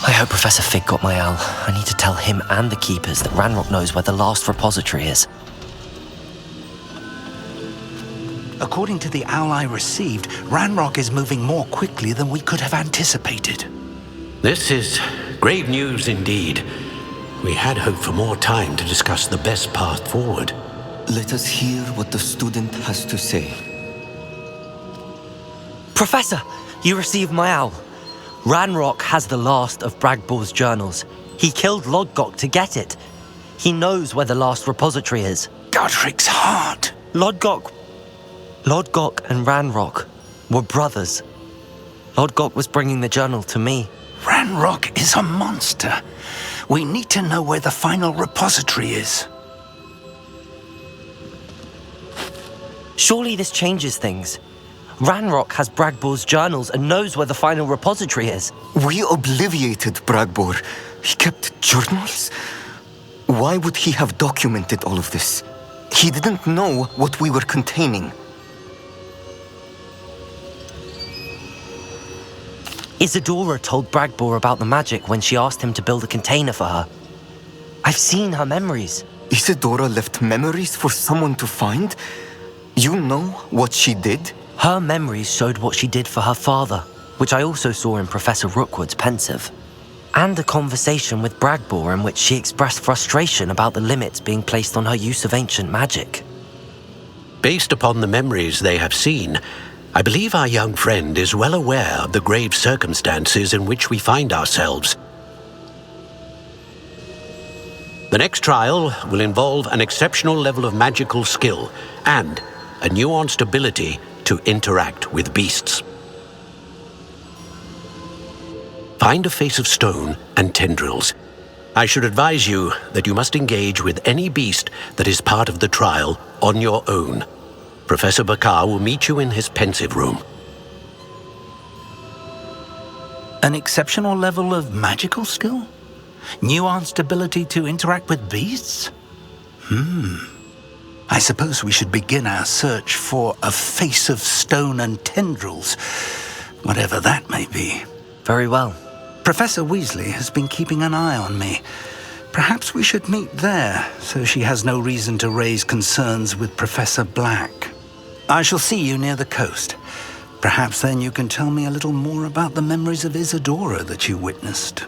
I hope Professor Fig got my owl. I need to tell him and the Keepers that Ranrok knows where the last repository is. According to the owl I received, Ranrok is moving more quickly than we could have anticipated. This is grave news indeed. We had hoped for more time to discuss the best path forward. Let us hear what the student has to say. Professor, you received my owl. Ranrok has the last of Bragbor's journals. He killed Lodgok to get it. He knows where the last repository is. Godric's heart. Lodgok and Ranrok were brothers. Lodgok was bringing the journal to me. Ranrok is a monster. We need to know where the final repository is. Surely this changes things. Ranrok has Bragbor's journals and knows where the final repository is. We obliviated Bragbor. He kept journals? Why would he have documented all of this? He didn't know what we were containing. Isidora told Bragbor about the magic when she asked him to build a container for her. I've seen her memories. Isidora left memories for someone to find? You know what she did? Her memories showed what she did for her father, which I also saw in Professor Rookwood's pensive. And a conversation with Bragbor in which she expressed frustration about the limits being placed on her use of ancient magic. Based upon the memories they have seen, I believe our young friend is well aware of the grave circumstances in which we find ourselves. The next trial will involve an exceptional level of magical skill and a nuanced ability to interact with beasts. Find a face of stone and tendrils. I should advise you that you must engage with any beast that is part of the trial on your own. Professor Bakar will meet you in his pensive room. An exceptional level of magical skill? Nuanced ability to interact with beasts? I suppose we should begin our search for a face of stone and tendrils, whatever that may be. Very well. Professor Weasley has been keeping an eye on me. Perhaps we should meet there, so she has no reason to raise concerns with Professor Black. I shall see you near the coast. Perhaps then you can tell me a little more about the memories of Isidora that you witnessed.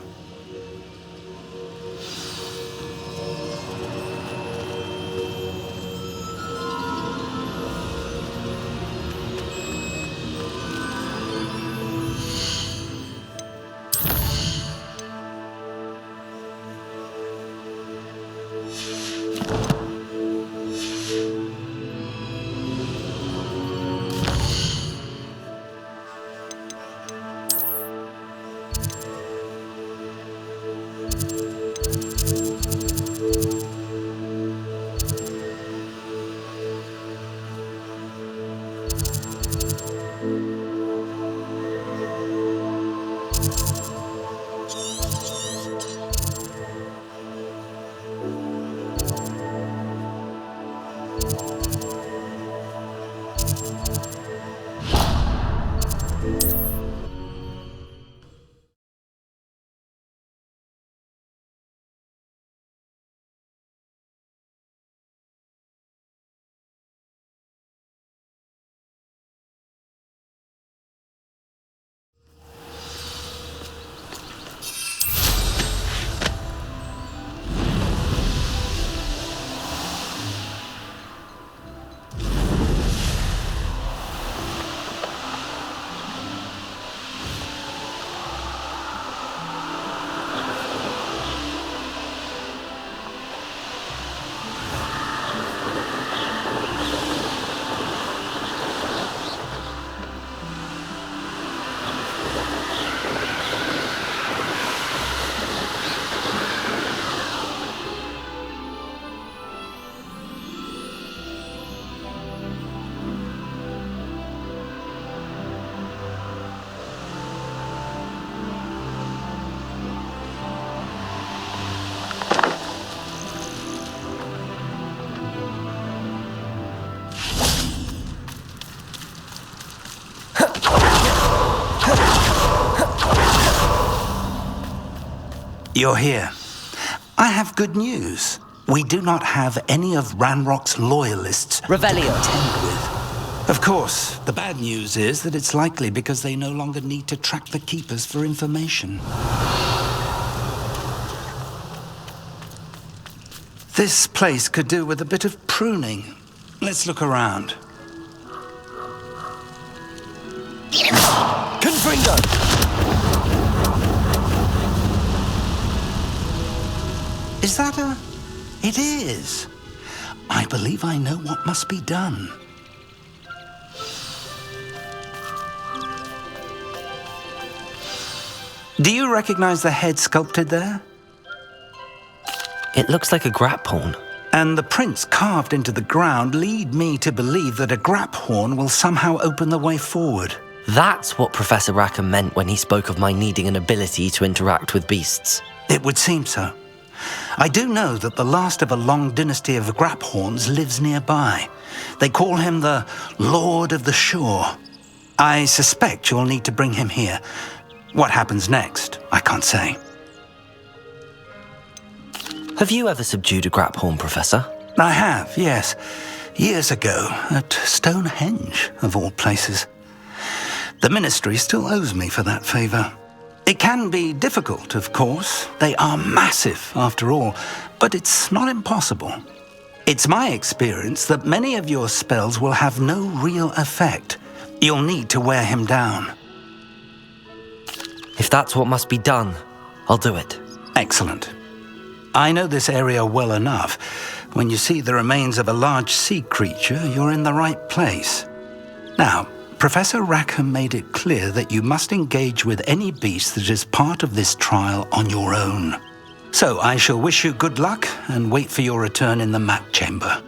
You're here. I have good news. We do not have any of Ranrok's loyalists Revelio. to contend with. Of course, the bad news is that it's likely because they no longer need to track the Keepers for information. This place could do with a bit of pruning. Let's look around. Confringo! Is that a... It is. I believe I know what must be done. Do you recognize the head sculpted there? It looks like a Graphorn. And the prints carved into the ground lead me to believe that a Graphorn will somehow open the way forward. That's what Professor Rackham meant when he spoke of my needing an ability to interact with beasts. It would seem so. I do know that the last of a long dynasty of Graphorns lives nearby. They call him the Lord of the Shore. I suspect you'll need to bring him here. What happens next, I can't say. Have you ever subdued a Graphorn, Professor? I have, yes. Years ago, at Stonehenge, of all places. The Ministry still owes me for that favor. It can be difficult, of course. They are massive, after all, but it's not impossible. It's my experience that many of your spells will have no real effect. You'll need to wear him down. If that's what must be done, I'll do it. Excellent. I know this area well enough. When you see the remains of a large sea creature, you're in the right place. Now, Professor Rackham made it clear that you must engage with any beast that is part of this trial on your own. So I shall wish you good luck and wait for your return in the map chamber.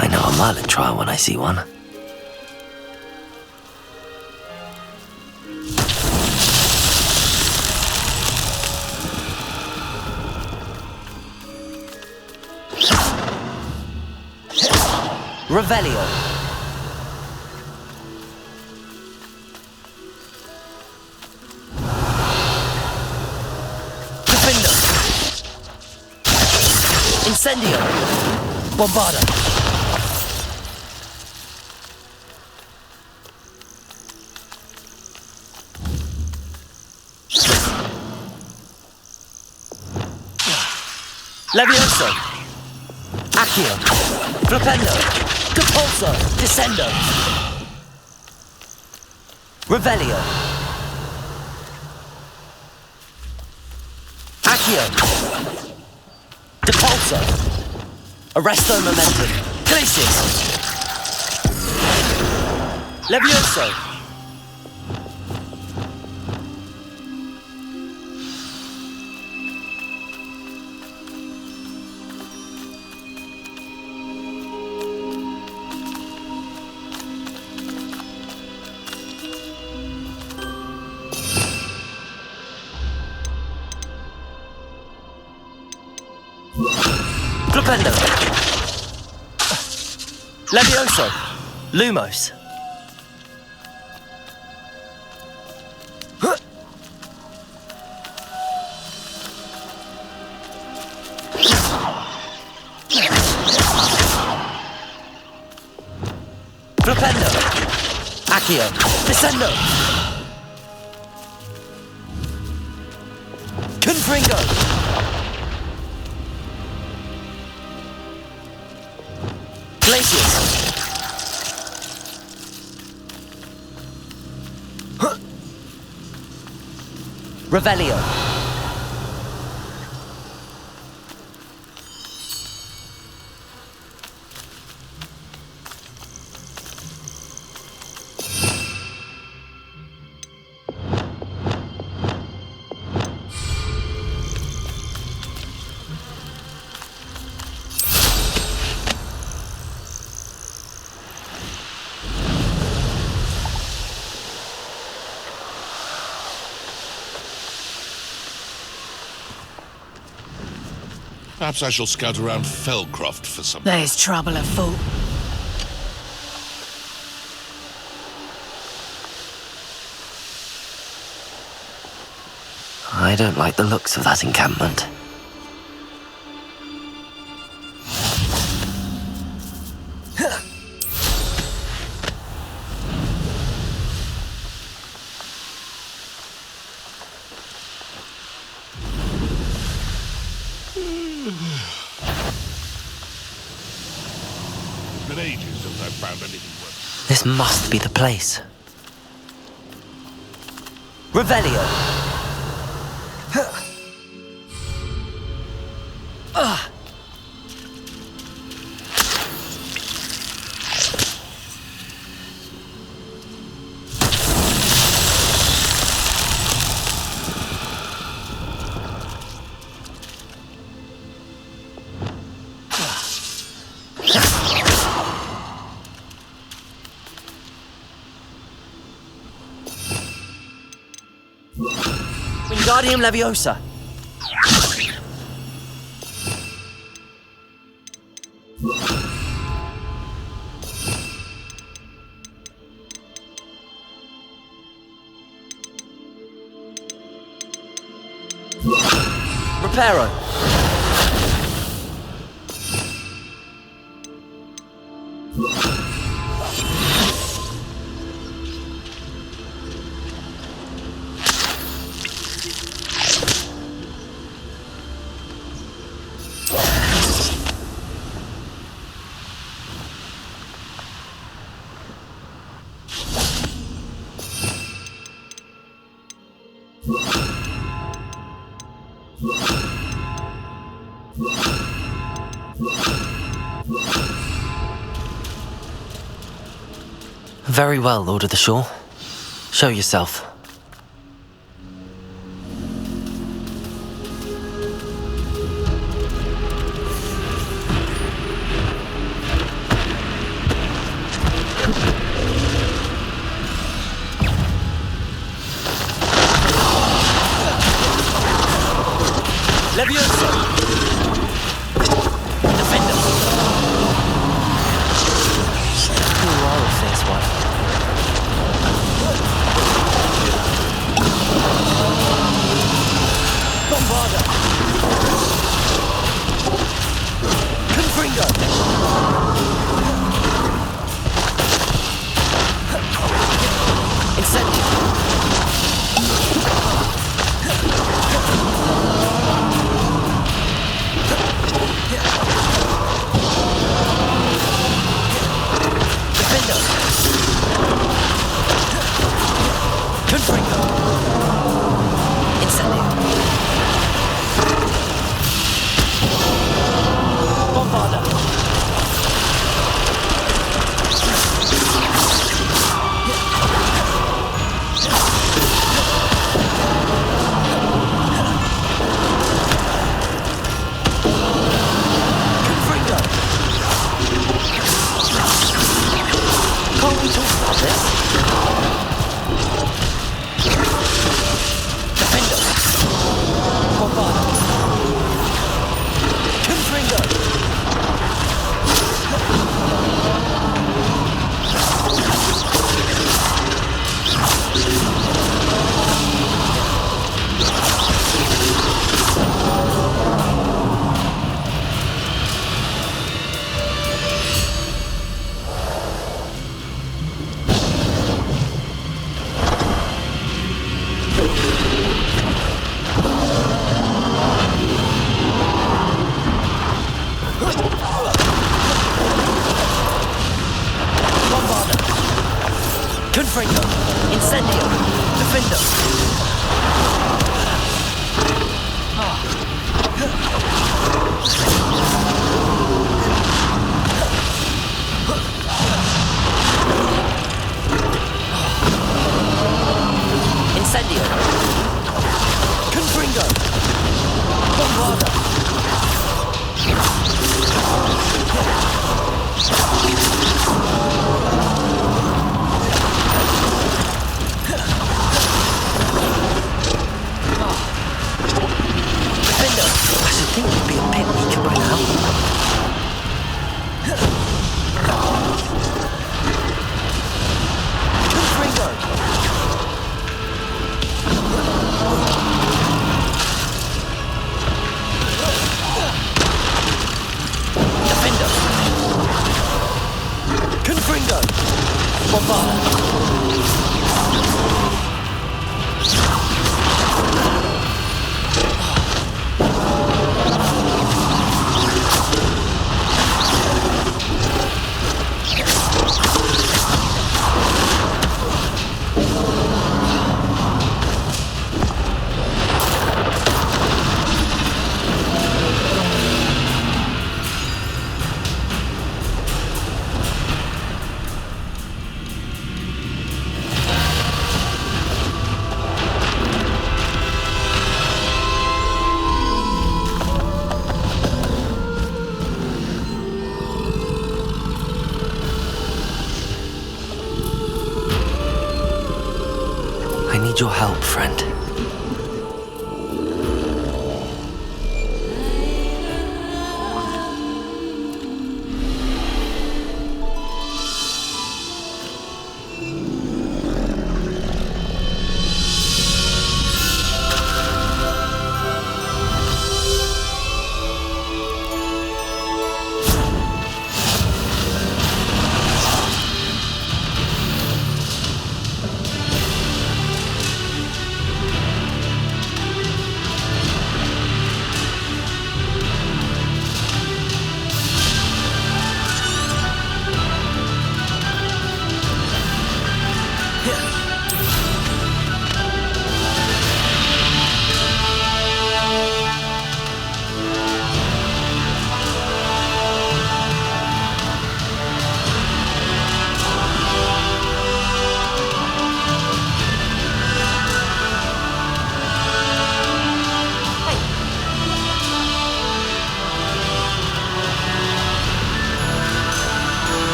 I know a Merlin trial when I see one. Revelio. Defender. Incendio. Bombarda. Levioso, Accio, Flipendo, Depulso, Descendo, Revelio, Accio, Depulso, Arresto Momentum, Glacius, Levioso, Flipendo, Levioso, Lumos, Accio! Descendo! Confringo! Glacius! Revelio! Perhaps I shall scout around Felcroft for some... There's trouble afoot. I don't like the looks of that encampment. It's been ages since I've found anything worth... This must be the place. Revelio! Wingardium Leviosa! Reparo! Very well, Lord of the Shore. Show yourself. Leviosa! Defender! You are a fierce one. Bombarda! Confringo! Incendio! Defender! Confringo! Incendio! Bombarda! Confringo! Can't we talk about this? Defender! need your help, friend.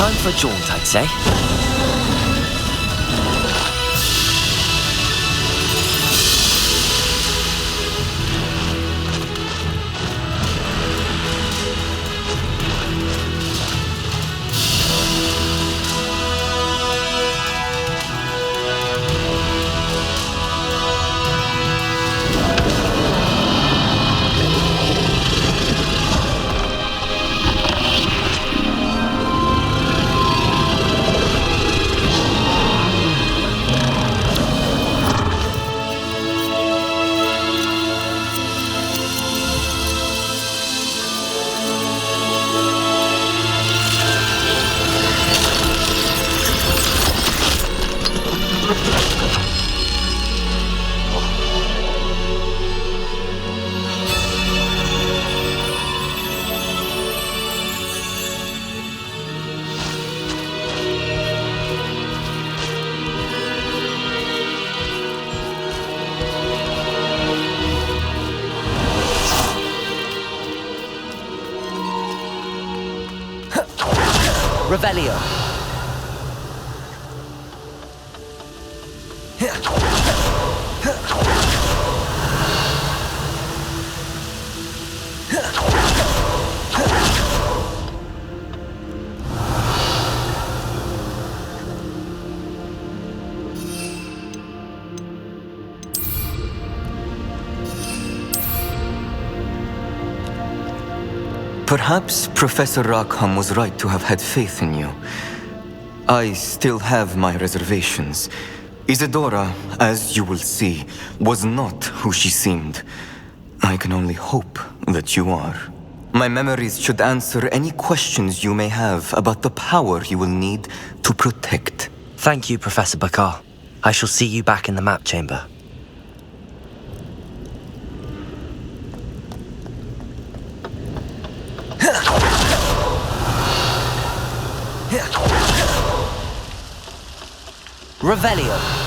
Time for a jaunt, I'd say. Revelio. Perhaps Professor Rackham was right to have had faith in you. I still have my reservations. Isidora, as you will see, was not who she seemed. I can only hope that you are. My memories should answer any questions you may have about the power you will need to protect. Thank you, Professor Bakar. I shall see you back in the map chamber. Revelio.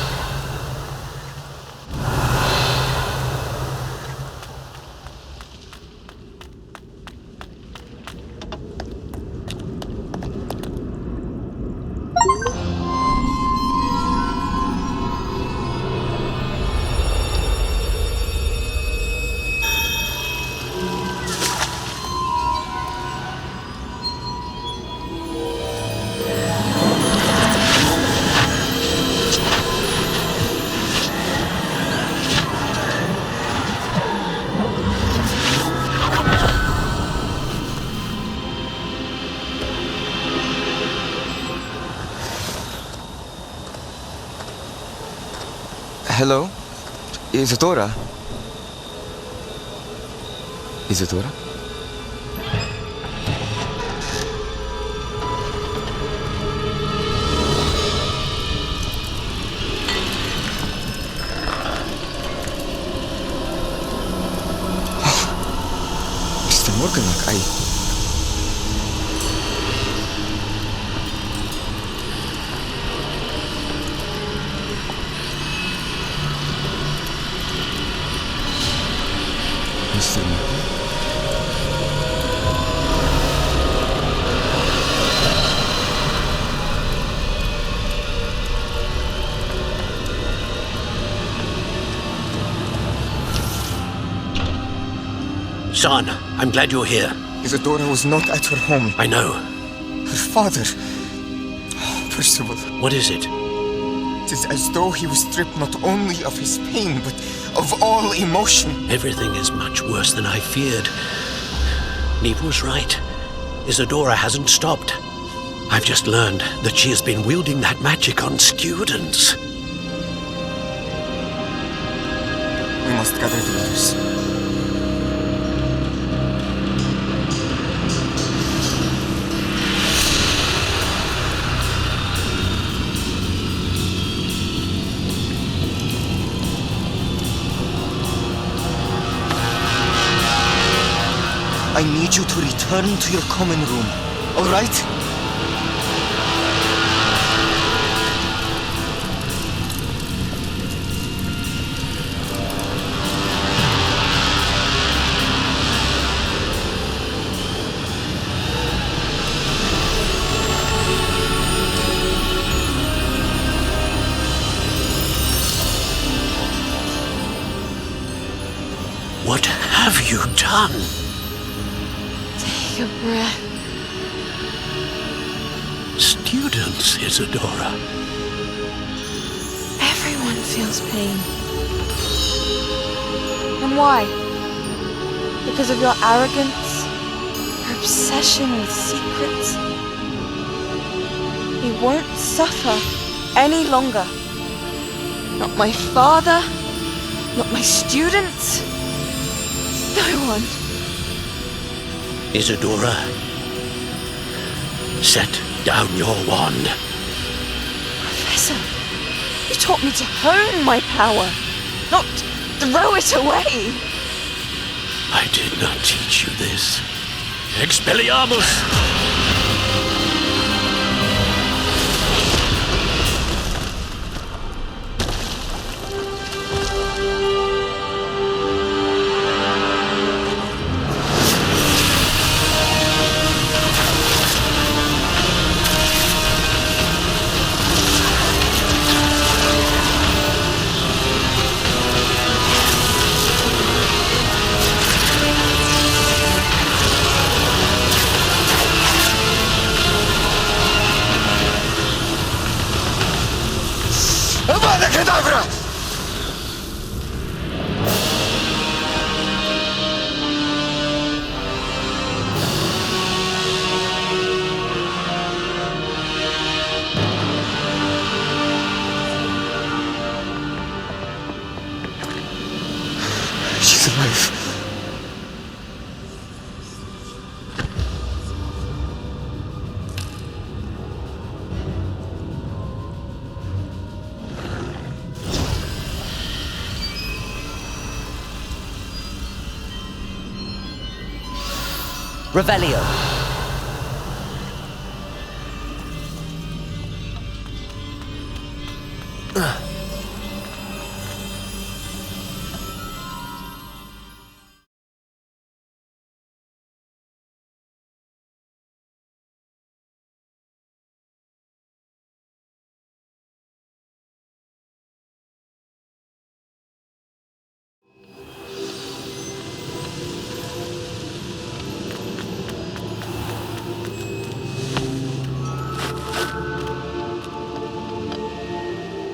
Hello? Isidora? Isidora? Mr. Morganlock, Mr. Morgan? San, I'm glad you're here. Isidora was not at her home. I know. Her father... Percival, What is it? it is as though he was stripped not only of his pain, but of all emotion. Everything is much worse than I feared. Neve was right. Isidora hasn't stopped. I've just learned that she has been wielding that magic on students. We must gather the others. I need you to return to your common room, all right? What have you done? Take a breath. Students, Isidora. Everyone feels pain. And why? Because of your arrogance? Your obsession with secrets? He won't suffer any longer. Not my father, not my students, no one. Isidora, set down your wand. Professor, you taught me to hone my power, not throw it away. I did not teach you this. Expelliarmus! Avada Kedavra! She's alive. Revelio.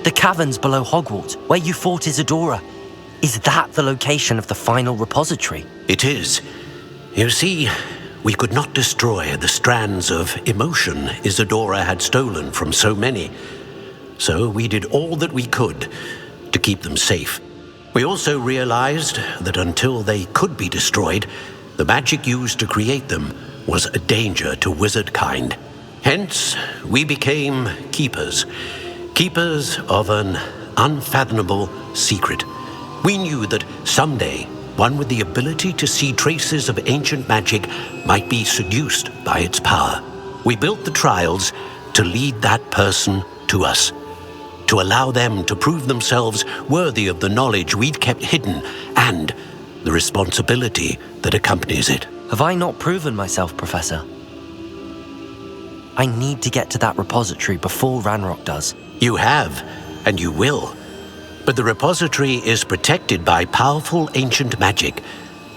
The caverns below Hogwarts, where you fought Isidora. Is that the location of the final repository? It is. You see, we could not destroy the strands of emotion Isidora had stolen from so many. So we did all that we could to keep them safe. We also realized that until they could be destroyed, the magic used to create them was a danger to wizard kind. Hence, we became keepers. Keepers of an unfathomable secret. We knew that someday, one with the ability to see traces of ancient magic might be seduced by its power. We built the trials to lead that person to us, to allow them to prove themselves worthy of the knowledge we'd kept hidden and the responsibility that accompanies it. Have I not proven myself, Professor? I need to get to that repository before Ranrok does. You have, and you will. But the repository is protected by powerful ancient magic.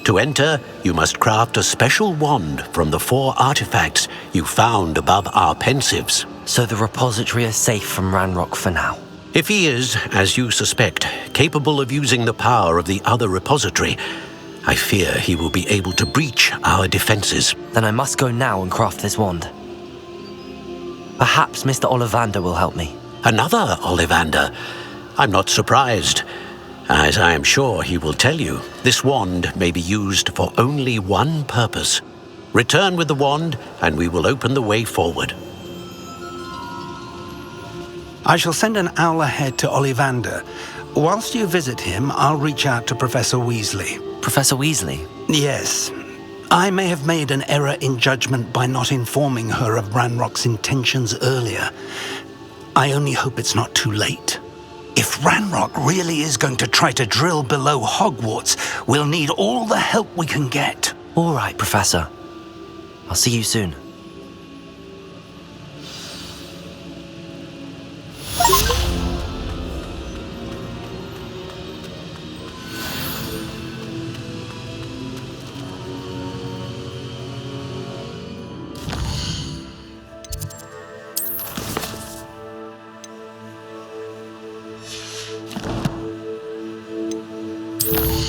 To enter, you must craft a special wand from the 4 artifacts you found above our pensives. So the repository is safe from Ranrok for now. If he is, as you suspect, capable of using the power of the other repository, I fear he will be able to breach our defenses. Then I must go now and craft this wand. Perhaps Mr. Ollivander will help me. Another Ollivander? I'm not surprised. As I am sure he will tell you, this wand may be used for only one purpose. Return with the wand, and we will open the way forward. I shall send an owl ahead to Ollivander. Whilst you visit him, I'll reach out to Professor Weasley. Professor Weasley? Yes. I may have made an error in judgment by not informing her of Ranrock's intentions earlier. I only hope it's not too late. If Ranrok really is going to try to drill below Hogwarts, we'll need all the help we can get. All right, Professor. I'll see you soon. You